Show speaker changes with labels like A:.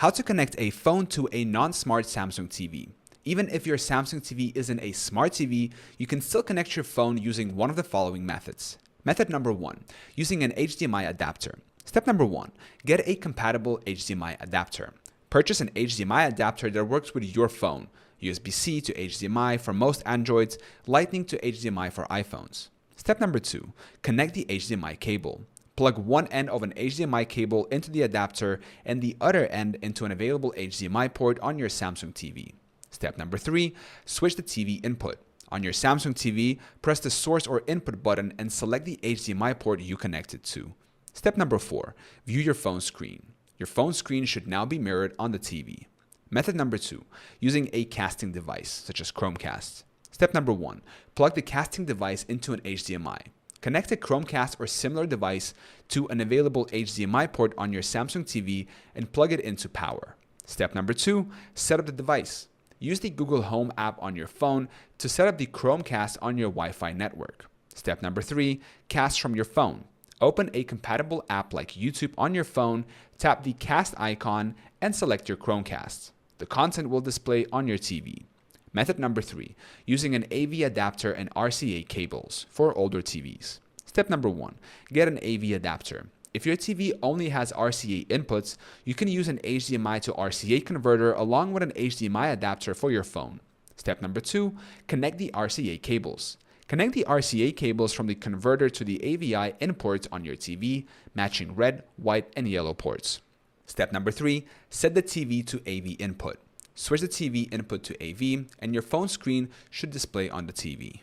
A: How to connect a phone to a non-smart Samsung TV. Even if your Samsung TV isn't a smart TV, you can still connect your phone using one of the following methods. Method number 1, using an HDMI adapter. Step number 1, get a compatible HDMI adapter. Purchase an HDMI adapter that works with your phone, USB-C to HDMI for most Androids, Lightning to HDMI for iPhones. Step number 2, connect the HDMI cable. Plug one end of an HDMI cable into the adapter and the other end into an available HDMI port on your Samsung TV. Step number 3, switch the TV input. On your Samsung TV, press the source or input button and select the HDMI port you connected to. Step number 4, view your phone screen. Your phone screen should now be mirrored on the TV. Method number 2, using a casting device such as Chromecast. Step number 1, plug the casting device into an HDMI. Connect a Chromecast or similar device to an available HDMI port on your Samsung TV and plug it into power. Step number 2, set up the device. Use the Google Home app on your phone to set up the Chromecast on your Wi-Fi network. Step number 3, cast from your phone. Open a compatible app like YouTube on your phone, tap the cast icon, and select your Chromecast. The content will display on your TV. Method number 3, using an AV adapter and RCA cables for older TVs. Step number 1, get an AV adapter. If your TV only has RCA inputs, you can use an HDMI to RCA converter along with an HDMI adapter for your phone. Step number 2, connect the RCA cables. Connect the RCA cables from the converter to the AVI in ports on your TV, matching red, white, and yellow ports. Step number 3, set the TV to AV input. Switch the TV input to AV, and your phone screen should display on the TV.